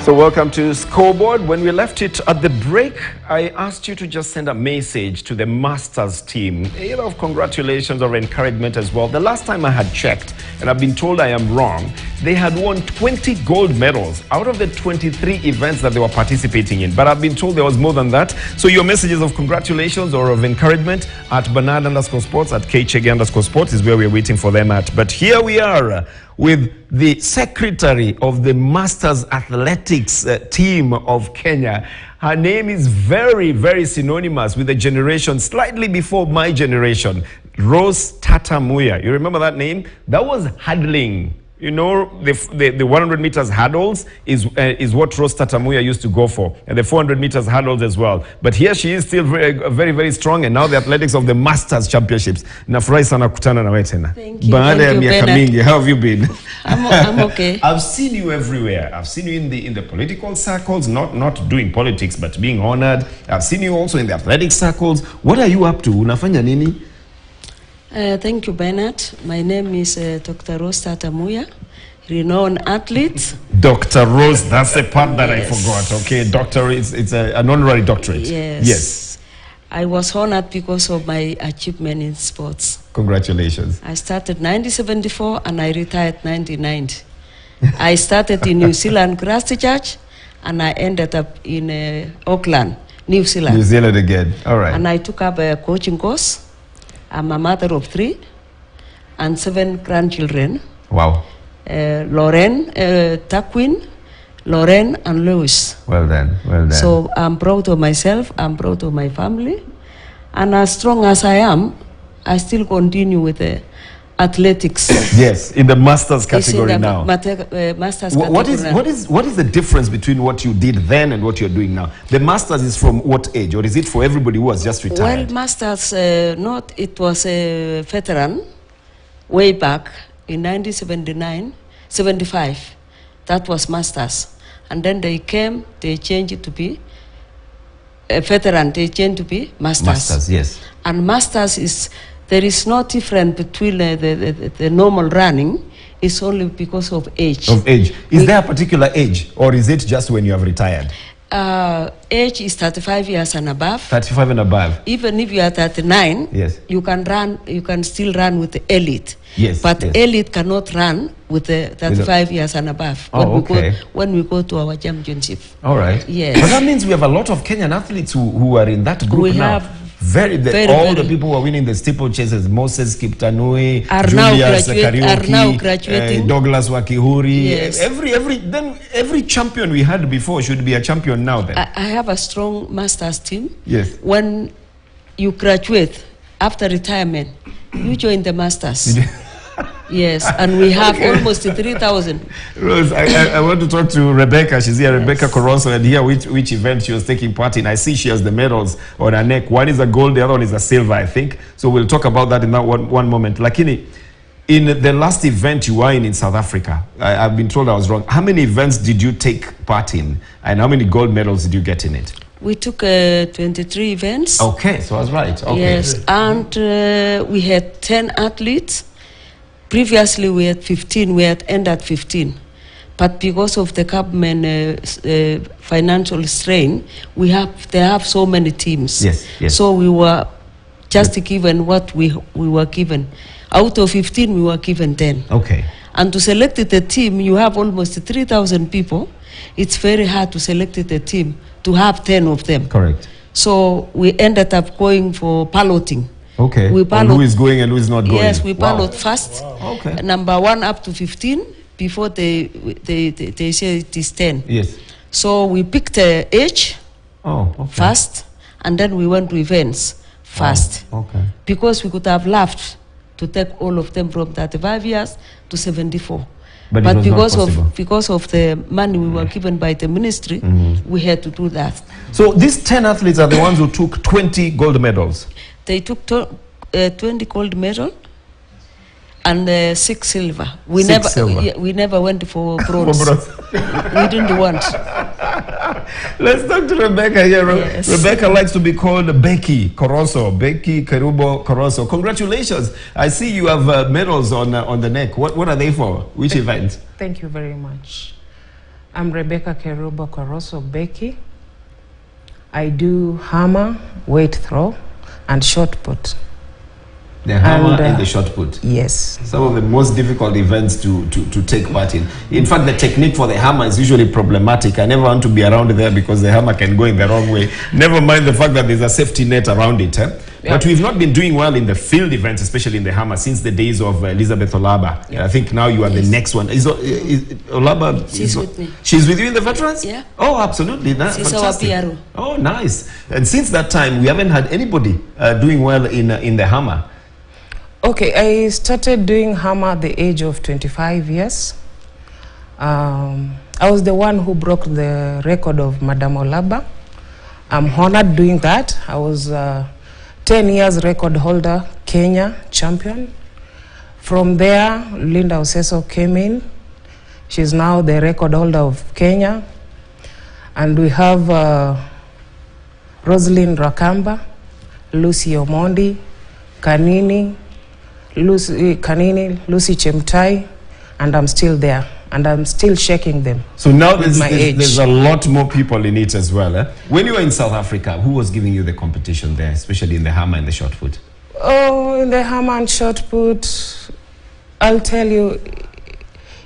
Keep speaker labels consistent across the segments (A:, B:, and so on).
A: So welcome to Scoreboard. When we left it at the break, I asked you to just send a message to the Masters team, either of congratulations or encouragement as well. The last time I had checked, and I've been told I am wrong, they had won 20 gold medals out of the 23 events that they were participating in. But I've been told there was more than that. So your messages of congratulations or of encouragement at Bernard_sports, at Kchege_sports is where we're waiting for them at. But here we are with the secretary of the Masters Athletics team of Kenya. Her name is very, very synonymous with the generation slightly before my generation, Rose Tatamuya. You remember that name? That was hurdling. You know, the 100 meters hurdles is what Rose Tatamuya used to go for, and the 400 meters hurdles as well. But here she is still very, very, very strong, and now the athletics of the Masters Championships. Nafurahi sana kutana na wewe tena.
B: Thank you.
A: Baada ya miaka mingi, how have you been?
B: I'm okay.
A: I've seen you everywhere. I've seen you in the political circles, not doing politics, but being honored. I've seen you also in the athletic circles. What are you up to? Unafanya nini?
B: Thank you, Bernard. My name is Dr. Rose Tatamuya, renowned athlete.
A: Dr. Rose, that's the part that I forgot. Okay, doctor, it's an honorary doctorate.
B: Yes.
A: Yes.
B: I was honored because of my achievement in sports.
A: Congratulations.
B: I started 1974 and I retired 1990. I started in New Zealand, Christchurch, and I ended up in Auckland, New Zealand.
A: New Zealand again. All right.
B: And I took up a coaching course. I'm a mother of 3 and 7 grandchildren.
A: Wow.
B: Lauren, Taquin, Lauren, and Lewis.
A: Well done, well done.
B: So I'm proud of myself, I'm proud of my family. And as strong as I am, I still continue with the athletics.
A: Yes, in the Masters category now.
B: Masters
A: What
B: category.
A: is the difference between what you did then and what you're doing now? The Masters is from what age, or is it for everybody who has just retired?
B: Well, Masters, it was a veteran way back in 1975. That was Masters. And then they changed it to be a veteran, they changed to be Masters.
A: Masters, yes.
B: And Masters is, there is no difference between the normal running. It's only because of age.
A: Of age. Is there a particular age, or is it just when you have retired?
B: Age is 35 years and above.
A: 35 and above.
B: Even if you are 39,
A: yes,
B: you can still run with the elite.
A: Yes.
B: But
A: yes.
B: elite cannot run with the 35 years and above. When we go to our championship.
A: All right.
B: Yes.
A: But that means we have a lot of Kenyan athletes who are in that group now. The people who are winning the steeplechases, Moses Kiptanui, Julius Kariuki, Douglas Wakihuri.
B: Yes.
A: Every champion we had before should be a champion now. Then
B: I have a strong Masters team.
A: Yes.
B: When you graduate after retirement, you join the Masters. Yes, and we have almost 3,000.
A: Rose, I want to talk to Rebecca. She's here, yes. Rebecca Coroso, and here which event she was taking part in. I see she has the medals on her neck. One is a gold, the other one is a silver, I think. So we'll talk about that in that one moment. Lakini, in the last event you were in South Africa, I've been told I was wrong. How many events did you take part in, and how many gold medals did you get in it?
B: We took 23 events.
A: Okay, so I was right. Okay.
B: Yes, and we had 10 athletes. Previously, we had 15. We had ended 15, but because of the government financial strain, they have so many teams.
A: Yes, yes.
B: So we were just given what we were given. Out of 15, we were given 10.
A: Okay.
B: And to select the team, you have almost 3,000 people. It's very hard to select the team to have 10 of them.
A: Correct.
B: So we ended up going for balloting.
A: Okay.
B: We
A: who is going and who is not going?
B: Yes, we ballot first.
A: Wow. Okay.
B: Number 1 up to 15 before they say it is 10.
A: Yes.
B: So we picked the age first, and then we went to events first.
A: Oh, okay.
B: Because we could have loved to take all of them from 35 years to 74.
A: But
B: because of the money we were given by the ministry, we had to do that.
A: So these 10 athletes are the ones who took 20 gold medals.
B: They took 20 gold medals and 6 silver. We never went for bronze. We didn't want.
A: Let's talk to Rebecca here. Yes. Rebecca likes to be called Becky Coroso. Becky Kerubo Coroso. Congratulations. I see you have medals on the neck. What are they for? Which event?
C: Thank you very much. I'm Rebecca Kerubo Koroso Becky. I do hammer, weight throw, and shot put.
A: The hammer and the shot put.
C: Yes.
A: Some of the most difficult events to take part in. In fact, the technique for the hammer is usually problematic. I never want to be around there because the hammer can go in the wrong way. Never mind the fact that there's a safety net around it. Yeah. But we've not been doing well in the field events, especially in the hammer, since the days of Elizabeth Olaba. Yeah. I think now you are the next one. Is Olaba?
B: She's with me.
A: She's with you in the veterans?
B: Yeah.
A: Oh, absolutely. That's fantastic.
B: Our PRO.
A: Oh, nice. And since that time, we haven't had anybody doing well in the hammer.
C: Okay, I started doing hammer at the age of 25 years. I was the one who broke the record of Madam Olaba. I'm honored doing that. I was 10 years record holder, Kenya champion. From there, Linda Oseso came in. She's now the record holder of Kenya. And we have Rosalind Rakamba, Lucy Omondi, Lucy Chemtai, and I'm still there, and I'm still shaking them.
A: So now there's a lot more people in it as well. Eh? When you were in South Africa, who was giving you the competition there, especially in the hammer and the shot put?
C: Oh, in the hammer and shot put, I'll tell you,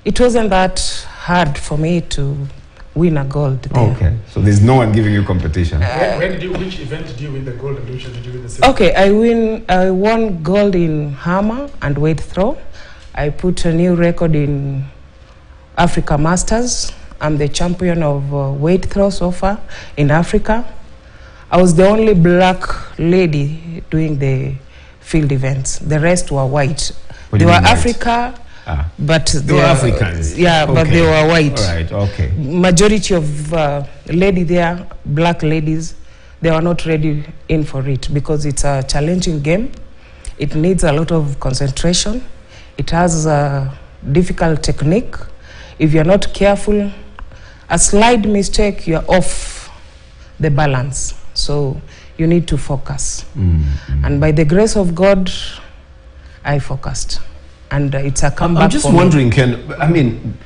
C: it wasn't that hard for me to win a gold there.
A: Okay, so there's no one giving you competition.
D: Which event did you win the gold and which did you win the silver?
C: Okay, I won gold in hammer and weight throw. I put a new record in Africa Masters. I'm the champion of weight throw so far in Africa. I was the only black lady doing the field events. The rest were white. They were Africa. But
A: they were Africans.
C: Yeah, okay. But they were white.
A: All right, okay.
C: Majority of lady there, black ladies, they were not ready in for it because it's a challenging game. It needs a lot of concentration. It has a difficult technique. If you're not careful, a slight mistake, you're off the balance. So you need to focus. And by the grace of God, I focused. And it's a comeback.
A: I'm just wondering, Ken, I mean,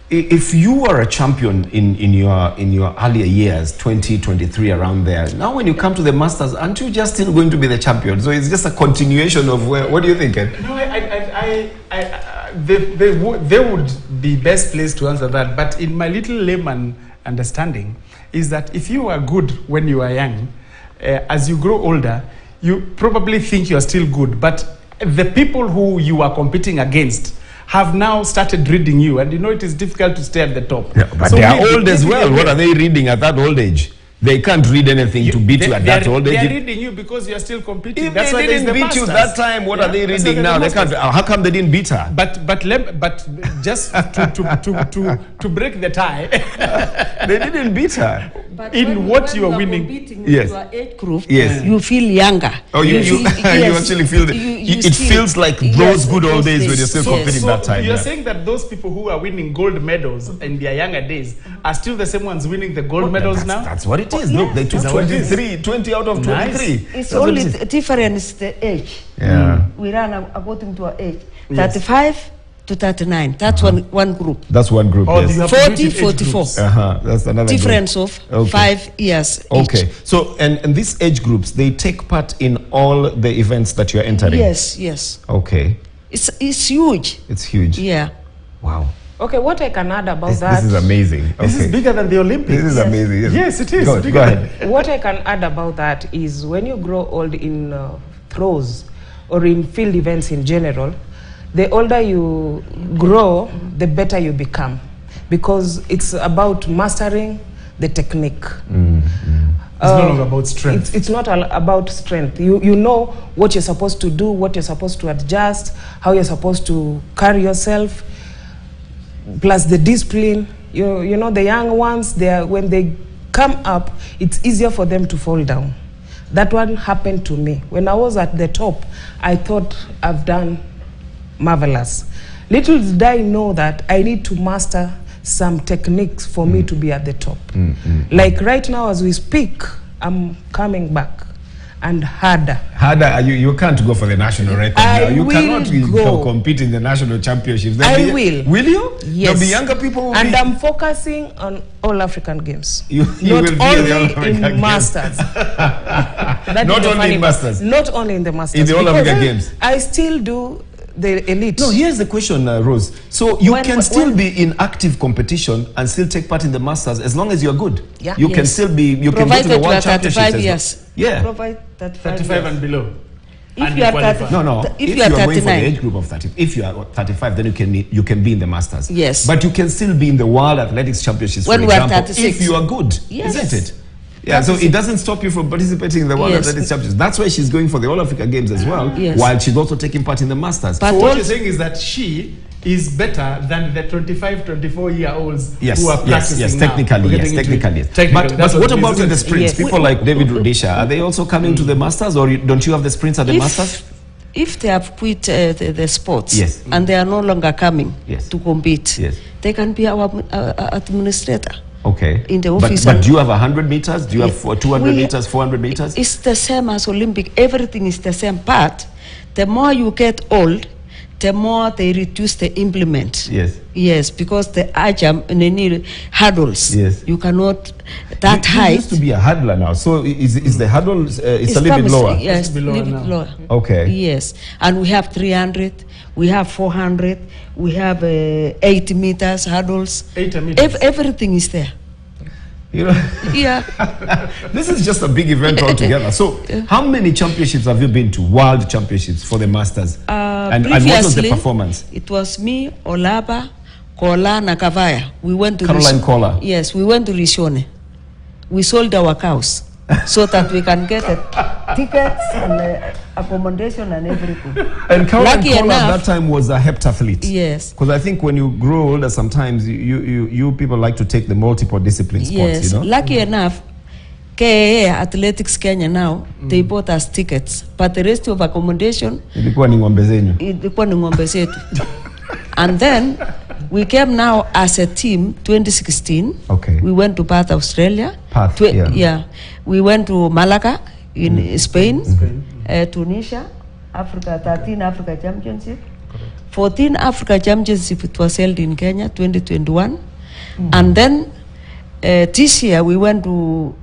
A: if you were a champion in your earlier years, 2023, around there, now when you come to the Masters, aren't you just still going to be the champion? So it's just a continuation of what do you think, Ken?
D: No, they would be best placed to answer that. But in my little layman understanding, is that if you are good when you are young, as you grow older, you probably think you are still good, but the people who you are competing against have now started reading you, and you know it is difficult to stay at the top.
A: Yeah, but so they are old as well. What are they reading at that old age? They can't read anything to beat you at that old age.
D: They are reading you because you are still competing.
A: If that's they didn't beat you that time, what are they reading now? They can't. How come they didn't beat her?
D: But just to break the tie,
A: they didn't beat her.
B: But
D: in what you are winning,
B: yes, your age group,
A: yes,
B: you feel younger.
A: Oh, you actually feel it feels like those good old days when you're still competing that time.
D: You're saying that those people who are winning gold medals in their younger days are still the same ones winning the gold medals now?
A: That's what it is. Look, they took 20 out of 23.
B: Nice. It's only the difference the age.
A: Yeah.
B: We run according to our age. 35 to 39. That's one group.
A: That's one group.
B: Oh,
A: yes.
B: 40, 44.
A: That's another
B: difference
A: group.
B: Of 5 years.
A: Okay. So and these age groups, they take part in all the events that you're entering.
B: Yes.
A: Okay.
B: It's huge.
A: It's huge.
B: Yeah.
A: Wow.
C: Okay, what I can add about that...
A: This is amazing. Okay.
D: This is bigger than the Olympics.
A: This is amazing.
D: Yes, it is.
A: Go ahead.
C: What I can add about that is when you grow old in throws or in field events in general, the older you grow, the better you become. Because it's about mastering the technique.
D: It's no longer about strength.
C: It's not about strength. You know what you're supposed to do, what you're supposed to adjust, how you're supposed to carry yourself, plus the discipline. You know, the young ones, when they come up, it's easier for them to fall down. That one happened to me. When I was at the top, I thought I've done marvelous. Little did I know that I need to master some techniques for me to be at the top. Like right now as we speak, I'm coming back. and harder.
A: Harder, you can't go for the national record now. You cannot compete in the national championships.
C: Will.
A: Will you?
C: Yes.
A: There'll be younger people.
C: And I'm focusing on all African games.
A: You
C: not
A: will be
C: only in
A: games.
C: Masters.
A: Not only in Masters.
C: Not only in the Masters.
A: In the All African Games.
C: I still do the elite.
A: No, here's the question, Rose. So you can still be in active competition and still take part in the Masters as long as you're good.
C: Yeah.
A: You can still be. You can go to the World Championships.
B: 35 years.
A: Yeah.
B: Provide
D: 35 and below.
B: If you are 35,
A: no.
B: If
A: you
B: you are
A: are going for the
B: 39,
A: age group of 30, if you are 35, then you can be in the Masters.
B: Yes.
A: But you can still be in the World Athletics Championships,
B: When
A: for
B: we are
A: example,
B: 36.
A: if you are good,
B: Yes.
A: isn't it? Yeah, so it doesn't stop you from participating in the World
B: Yes.
A: Athletics Championships. That's why she's going for the All Africa Games as well,
B: Yes.
A: while she's also taking part in the Masters.
B: But
D: So what
B: also-
D: you're saying is that she is better than the 25, 24-year-olds
A: Yes,
D: who are practicing
A: yes,
D: now.
A: technically,
D: We're
A: yes,
D: getting into
A: technically,
D: it.
A: yes.
D: Technical,
A: But
D: that's
A: what
D: it
A: about
D: is,
A: in the
D: isn't it?
A: sprints?
B: Yes.
A: People like David Rudisha, are they also coming to the Masters, or don't you have the sprints at the Masters?
B: if they have quit the sports
A: Yes.
B: and they are no longer coming
A: Yes.
B: to compete,
A: Yes.
B: they can be our administrator.
A: Okay.
B: In the office
A: But
B: and-
A: do you have 100 meters? Do you have 200
B: We-
A: meters, 400 meters?
B: It's the same as Olympic. Everything is the same. But the more you get old, the more they reduce the implement.
A: Yes.
B: Yes, because the hurdles.
A: Yes.
B: You cannot that
A: You
B: height.
A: used to be a hurdler now, so is the hurdle it's a little bit
B: promising,
A: lower?
B: Yes,
D: It's below
B: little bit
D: now.
B: lower.
A: Okay.
B: Yes, and we have 300, we have 400, we have 80 meters hurdles.
D: 80 meters.
B: Everything is there.
A: You know,
B: Yeah.
A: this is just a big event altogether. So, how many championships have you been to? World championships for the Masters? And what was the
B: Previously,
A: performance?
B: It was me, Olaba, Kola, Nakavaya. We went to
A: Caroline Kola.
B: Yes, we went to Rishone. We sold our cows so that we can get tickets and accommodation and everything.
A: And Caroline
B: Lucky
A: Kola at
B: enough-
A: that time was a heptathlete.
B: Yes.
A: Because I think when you grow older, sometimes you people like to take the multiple discipline sports,
B: Yes,
A: you know?
B: lucky enough, KAA Athletics Kenya now, they bought us tickets, but the rest of accommodation,
A: Ilikuwa ni ng'ombe zenyu.
B: ilikuwa ni ng'ombe zetu. And then we came now as a team 2016.
A: Okay.
B: We went to Perth, Australia.
A: Perth, yeah.
B: We went to Malaga in Spain, Tunisia, Africa 13 Africa Championship. 14 Africa Championship, it was held in Kenya 2021. And then this year we went to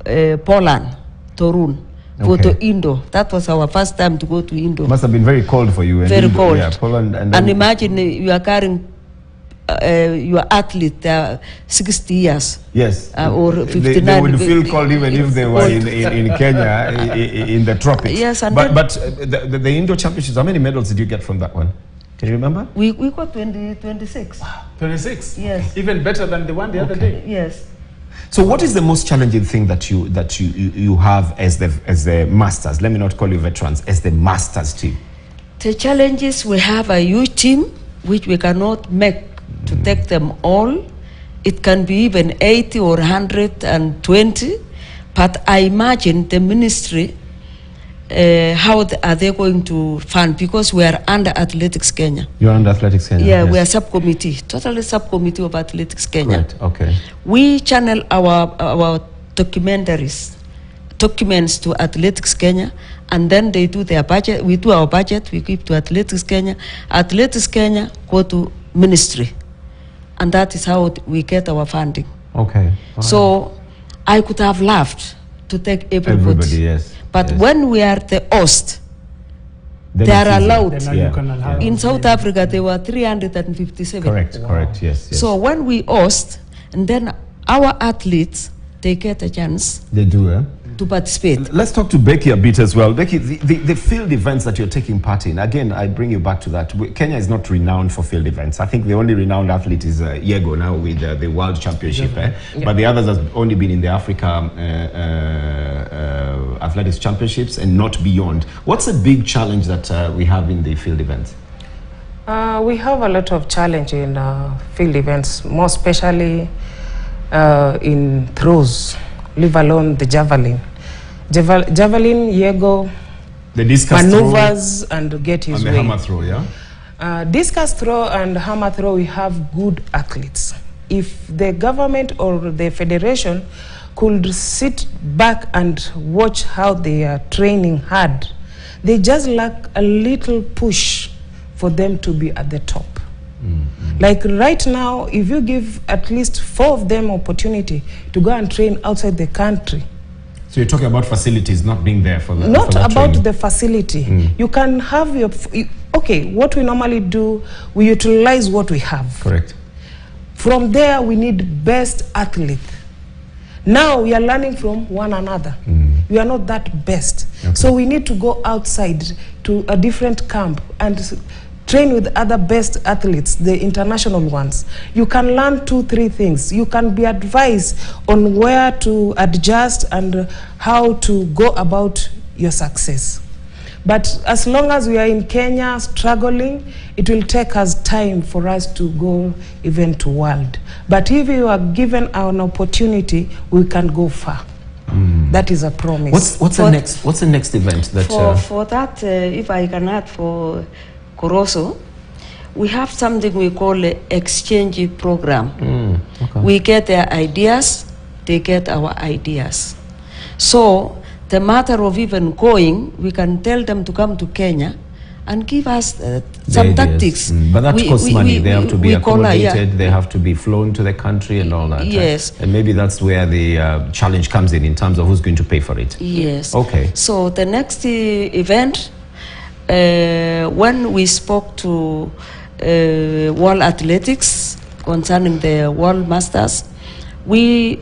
B: Poland, Torun, go
A: Okay.
B: to Indo. That was our first time to go to Indo.
A: Must have been very cold for you.
B: Very
A: India,
B: cold.
A: Yeah, Poland and
B: And
A: then,
B: imagine you are carrying your athlete 60 years.
A: yes,
B: or
A: They
B: 59.
A: would feel cold even if they were in Kenya, in the tropics.
B: Yes, and
A: but the Indo Championships, how many medals did you get from that one? Can you remember?
B: We got 26.
D: 26?
B: Yes.
D: Even better than the one the other day.
B: Yes.
A: So, what is the most challenging thing that you have as the masters? Let me not call you veterans, as the masters team.
B: The challenges, we have a huge team which we cannot make to take them all. It can be even 80 or 120, but I imagine the ministry, how are they going to fund? Because we are under Athletics Kenya.
A: You're under Athletics Kenya.
B: Yeah,
A: yes.
B: we are subcommittee, totally subcommittee of Athletics Kenya.
A: Right. Okay.
B: We channel our documents to Athletics Kenya, and then they do their budget. We do our budget, we give to Athletics Kenya. Athletics Kenya go to ministry, and that is how we get our funding.
A: Okay.
B: So I could have loved to take everybody.
A: Yes.
B: But
A: yes.
B: when we are the host,
A: Then
B: they
A: it's
B: are
A: easy.
B: allowed.
D: Then now
A: Yeah.
D: you can allow.
B: In South Africa, there were 357.
A: Correct. Correct. Yes. Yes.
B: So when we host, and then our athletes, they get a chance
A: they do.
B: to participate.
A: Let's talk to Becky a bit as well. Becky, the field events that you're taking part in, again, I bring you back to that. Kenya is not renowned for field events. I think the only renowned athlete is Yego now with the World Championship. Yeah. But the others have only been in the Africa Athletics Championships and not beyond. What's a big challenge that we have in the field events?
C: We have a lot of challenge in field events, more especially in throws, leave alone the javelin. Javelin, Yego,
A: The discus
C: maneuvers and get
A: throw
C: his
A: and the
C: way.
A: hammer throw, yeah?
C: Discus throw and hammer throw, we have good athletes. If the government or the federation could sit back and watch how they are training hard. They just lack a little push for them to be at the top. Like right now, if you give at least 4 of them opportunity to go and train outside the country.
A: So you're talking about facilities not being there for that.
C: Not
A: for that
C: about
A: training.
C: the facility. You can have your, okay, what we normally do, we utilize what we have.
A: Correct.
C: From there, we need best athlete. Now we are learning from one another. We are not that best.
A: Okay.
C: So we need to go outside to a different camp and train with other best athletes, the international ones. You can learn 2-3 things. You can be advised on where to adjust and how to go about your success. But as long as we are in Kenya struggling, it will take us time for us to go even to world. But if you are given an opportunity, we can go far. That is a promise.
A: What's the next event that
B: For that, if I can add for Koroso, we have something we call an exchange program.
A: Okay.
B: We get their ideas, they get our ideas. So the matter of even going, we can tell them to come to Kenya and give us some tactics.
A: But that costs money. They have to be accommodated,
B: yeah.
A: they have to be flown to the country and all that.
B: Yes.
A: And maybe that's where the challenge comes in terms of who's going to pay for it.
B: Yes.
A: Okay.
B: So the next event, when we spoke to World Athletics concerning the World Masters, we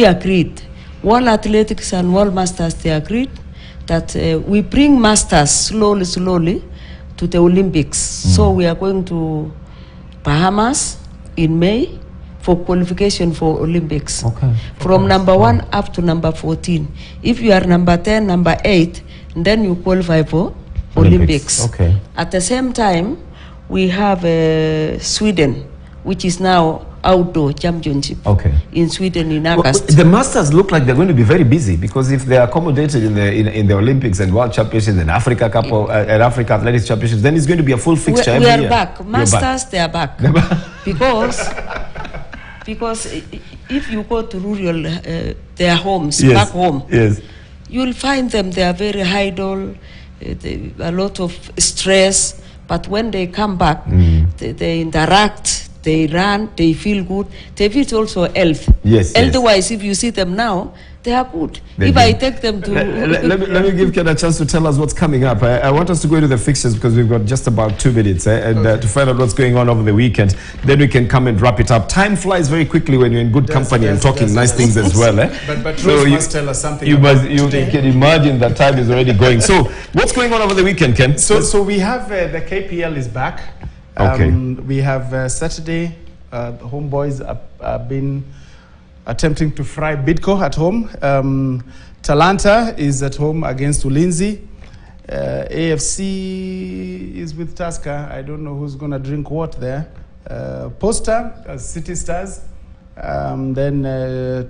B: agreed. World Athletics and World Masters, they agreed that we bring masters slowly to the Olympics. So we are going to Bahamas in May for qualification for Olympics.
A: Okay.
B: From number 1 up to number 14. If you are number 10, number 8, then you qualify for Olympics.
A: Okay.
B: At the same time, we have Sweden, which is now outdoor championship.
A: Okay.
B: In Sweden in
A: Well,
B: August.
A: the Masters look like they're going to be very busy because if they are accommodated in the Olympics and World Championships and Africa Cup and Africa Athletics Championships, then it's going to be a full fixture every
B: We are
A: year.
B: back.
A: You're
B: Masters, they are back. because if you go to rural, their homes,
A: Yes.
B: back home,
A: Yes.
B: you'll find them, they are very idle, a lot of stress, but when they come back, they interact, they run, they feel good, they feel also health.
A: Yes,
B: Health-wise, if you see them now, they are good.
A: They're
B: if
A: good.
B: I take them to...
A: Let me give Ken a chance to tell us what's coming up. I want us to go into the fixtures because we've got just about 2 minutes and to find out what's going on over the weekend. Then we can come and wrap it up. Time flies very quickly when you're in good company and talking nice things as well. Eh?
D: But Rose must tell us something.
A: You can imagine that time is already going. So what's going on over the weekend, Ken?
D: So we have the KPL is back.
A: Okay.
D: We have Saturday. The homeboys have been attempting to fry Bidco at home. Talanta is at home against Ulinzi. AFC is with Tusker. I don't know who's going to drink what there. Posta, City Stars. Then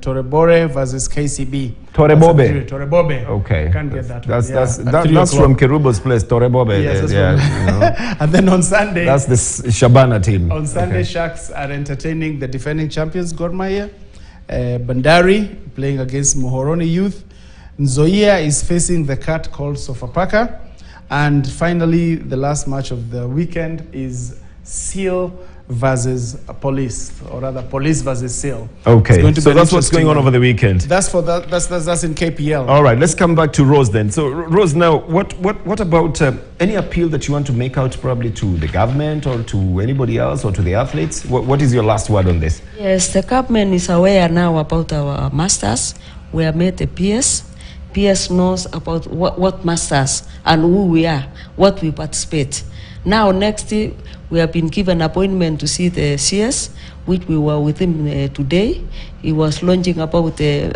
D: Torebore versus KCB.
A: Torebobe.
D: Torebobe.
A: Okay.
D: Can't get that.
A: That's
D: one.
A: from Kerubo's place, Torebobe.
D: Yes, that's
A: yeah,
D: And then on Sunday.
A: that's the Shabana team.
D: On Sunday,
A: Okay.
D: Sharks are entertaining the defending champions, Gor Mahia. Bandari playing against Muhoroni Youth. Nzoia is facing the cat called Sofapaka. And finally, the last match of the weekend is Seal versus Police, or rather Police versus Seal.
A: Okay,
D: It's
A: so
D: be an
A: that's what's going on
D: interesting
A: over the weekend.
D: That's for that. That's in KPL.
A: All right, let's come back to Rose then. So, Rose, now, what about any appeal that you want to make out probably to the government or to anybody else or to the athletes? What is your last word on this?
B: Yes, the government is aware now about our masters. We have made a PS. PS knows about what masters and who we are, what we participate. Now, next year, we have been given appointment to see the CS, which we were with him today. He was launching about the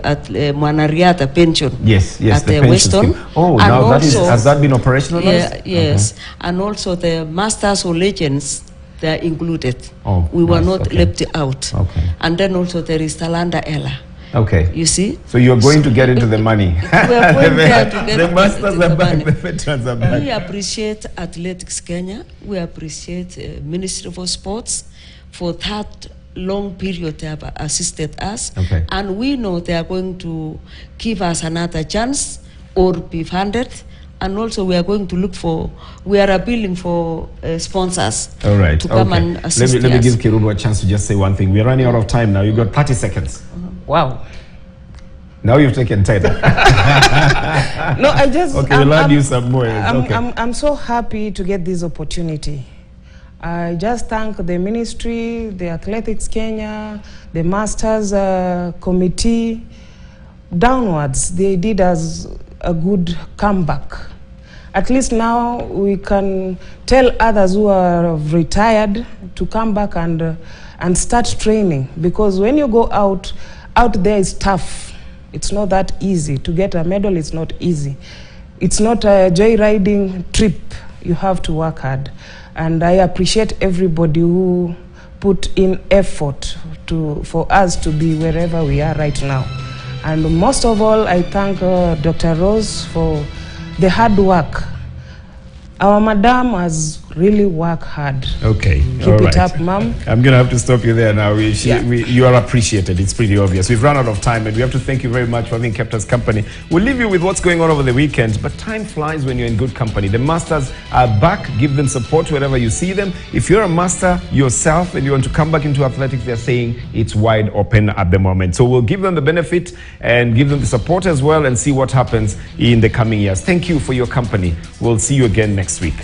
B: Mwanariata pension.
A: Yes,
B: at
A: the
B: the
A: pension
B: Western.
A: scheme. Oh,
B: And
A: now
B: also,
A: has that been operationalized?
B: Yeah, yes, and also the masters or legends, they are included.
A: Oh,
B: we were
A: nice,
B: not
A: okay.
B: left out.
A: Okay.
B: And then also there is Talanda Ella.
A: Okay.
B: You see?
A: So you're going to get into the money.
B: We are going there to get
A: the masters
B: into
A: are
B: the
A: back,
B: money.
A: the veterans are back.
B: We appreciate Athletics Kenya. We appreciate Ministry for Sports for that long period they have assisted us.
A: Okay.
B: And we know they are going to give us another chance or be funded. And also we are going to look for, we are appealing for sponsors
A: All right.
B: to come and assist
A: Let me
B: us.
A: give Kirubo a chance to just say one thing. We're running out of time now. You've got 30 seconds.
C: Wow.
A: Now you've taken 10.
C: No, I just...
A: Okay, we'll add you some more. Okay.
C: I'm so happy to get this opportunity. I just thank the ministry, the Athletics Kenya, the Masters Committee. Downwards, they did us a good comeback. At least now we can tell others who are retired to come back and start training, because when you go out there is tough. It's not that easy. To get a medal, it's not easy. It's not a joyriding trip. You have to work hard. And I appreciate everybody who put in effort for us to be wherever we are right now. And most of all, I thank Dr. Rose for the hard work. Our madam has really worked hard.
A: Okay.
C: Keep it up, ma'am.
A: I'm going to have to stop you there now. You are appreciated. It's pretty obvious. We've run out of time, and we have to thank you very much for having kept us company. We'll leave you with what's going on over the weekend, but time flies when you're in good company. The Masters are back. Give them support wherever you see them. If you're a master yourself and you want to come back into athletics, they're saying it's wide open at the moment. So we'll give them the benefit and give them the support as well and see what happens in the coming years. Thank you for your company. We'll see you again next week.